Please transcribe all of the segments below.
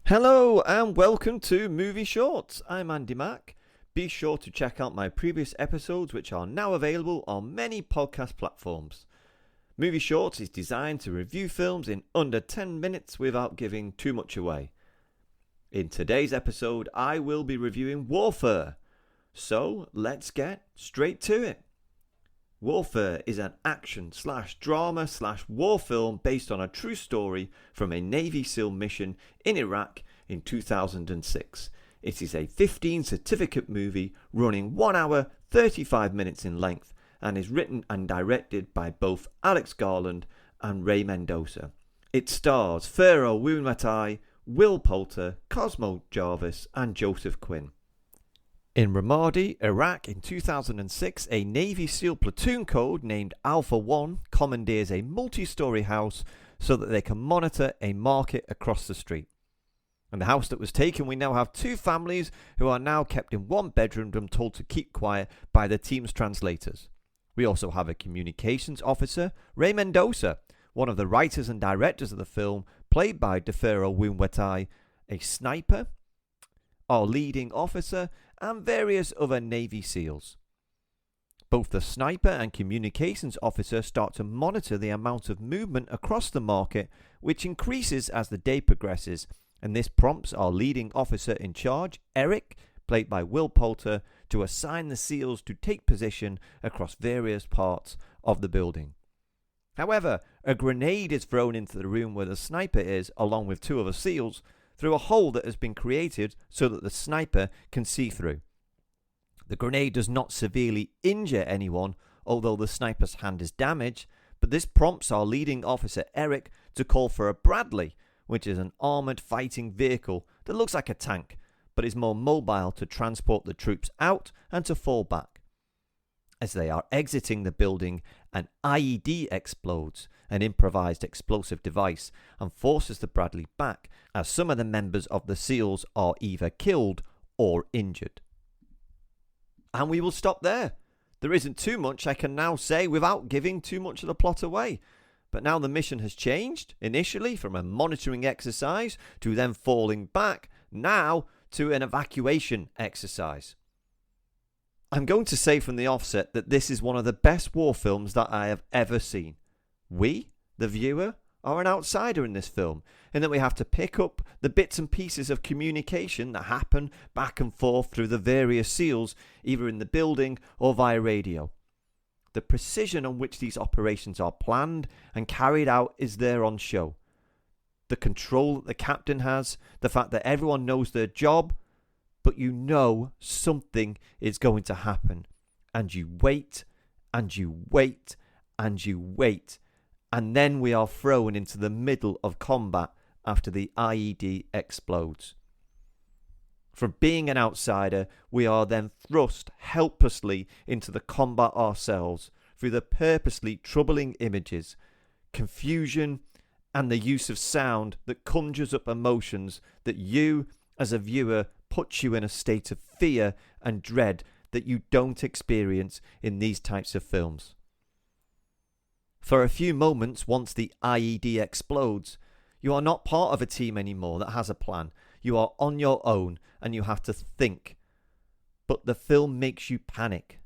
Hello and welcome to Movie Shorts. I'm Andy Mack. Be sure to check out my previous episodes, which are now available on many podcast platforms. Movie Shorts is designed to review films in under 10 minutes without giving too much away. In today's episode, I will be reviewing Warfare. So let's get straight to it. Warfare is an action/drama/war film based on a true story from a Navy SEAL mission in Iraq in 2006. It is a 15 certificate movie running 1 hour 35 minutes in length and is written and directed by both Garland and Mendoza. It stars Woon-A-Tai, Will Poulter, Cosmo, Jarvis and Joseph Quinn. In Ramadi, Iraq in 2006, a Navy SEAL platoon code named Alpha 1 commandeers a multi-storey house so that they can monitor a market across the street. In the house that was taken, we now have two families who are now kept in one bedroom and told to keep quiet by the team's translators. We also have a communications officer, Mendoza, one of the writers and directors of the film, played by Woon-A-Tai, a sniper, our leading officer, and various other Navy SEALs. Both the sniper and communications officer start to monitor the amount of movement across the market, which increases as the day progresses, and this prompts our leading officer in charge, Eric, played by Will Poulter, to assign the SEALs to take position across various parts of the building. However, a grenade is thrown into the room where the sniper is, along with two other SEALs, through a hole that has been created so that the sniper can see through. The grenade does not severely injure anyone, although the sniper's hand is damaged, but this prompts our leading officer Eric to call for a Bradley, which is an armoured fighting vehicle that looks like a tank, but is more mobile to transport the troops out and to fall back. As they are exiting the building, an IED explodes, an improvised explosive device, and forces the Bradley back, as some of the members of the SEALs are either killed or injured. And we will stop there. There isn't too much I can now say without giving too much of the plot away. But now the mission has changed, initially from a monitoring exercise to then falling back, now to an evacuation exercise. I'm going to say from the offset that this is one of the best war films that I have ever seen. We, the viewer, are an outsider in this film, in that we have to pick up the bits and pieces of communication that happen back and forth through the various SEALs, either in the building or via radio. The precision on which these operations are planned and carried out is there on show. The control that the captain has, the fact that everyone knows their job, but you know something is going to happen, and you wait, and you wait, and you wait, and then we are thrown into the middle of combat after the IED explodes. From being an outsider, we are then thrust helplessly into the combat ourselves through the purposely troubling images, confusion, and the use of sound that conjures up emotions that you, as a viewer, puts you in a state of fear and dread that you don't experience in these types of films. For a few moments, once the IED explodes, you are not part of a team anymore that has a plan. You are on your own and you have to think. But the film makes you panic.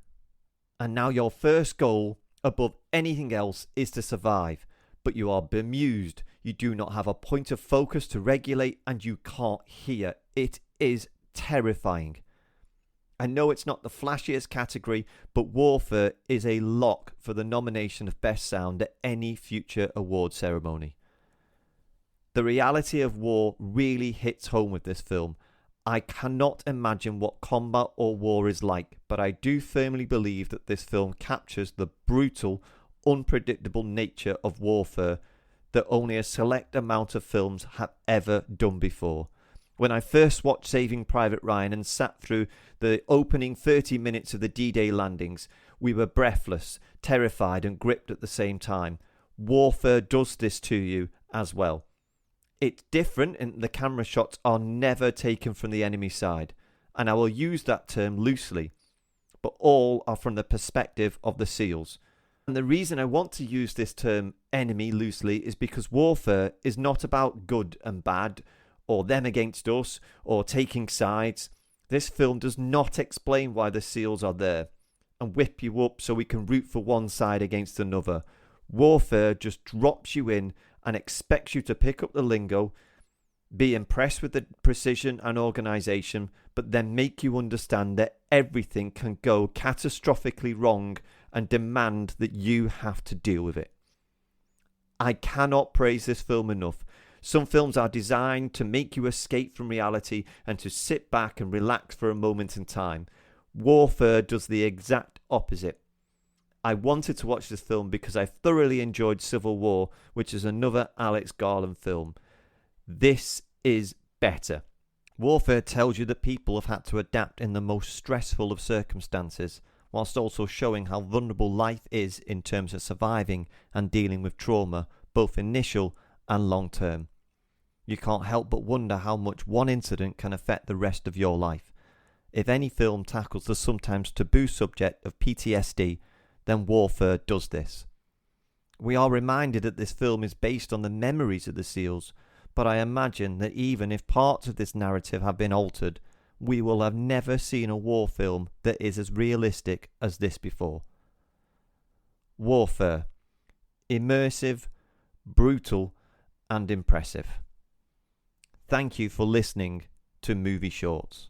And now your first goal, above anything else, is to survive. But you are bemused. You do not have a point of focus to regulate and you can't hear. It is terrifying. I know it's not the flashiest category, but Warfare is a lock for the nomination of Best Sound at any future award ceremony. The reality of war really hits home with this film. I cannot imagine what combat or war is like, but I do firmly believe that this film captures the brutal, unpredictable nature of warfare that only a select amount of films have ever done before. When I first watched Saving Private Ryan and sat through the opening 30 minutes of the D-Day landings, we were breathless, terrified and gripped at the same time. Warfare does this to you as well. It's different in the camera shots are never taken from the enemy side, and I will use that term loosely, but all are from the perspective of the SEALs. And the reason I want to use this term enemy loosely is because warfare is not about good and bad or them against us, or taking sides. This film does not explain why the SEALs are there and whip you up so we can root for one side against another. Warfare just drops you in and expects you to pick up the lingo, be impressed with the precision and organisation, but then make you understand that everything can go catastrophically wrong and demand that you have to deal with it. I cannot praise this film enough. Some films are designed to make you escape from reality and to sit back and relax for a moment in time. Warfare does the exact opposite. I wanted to watch this film because I thoroughly enjoyed Civil War, which is another Alex Garland film. This is better. Warfare tells you that people have had to adapt in the most stressful of circumstances, whilst also showing how vulnerable life is in terms of surviving and dealing with trauma, both initial and long term. You can't help but wonder how much one incident can affect the rest of your life. If any film tackles the sometimes taboo subject of PTSD, then Warfare does this. We are reminded that this film is based on the memories of the SEALs, but I imagine that even if parts of this narrative have been altered, we will have never seen a war film that is as realistic as this before. Warfare. Immersive, brutal, and impressive. Thank you for listening to Movie Shorts.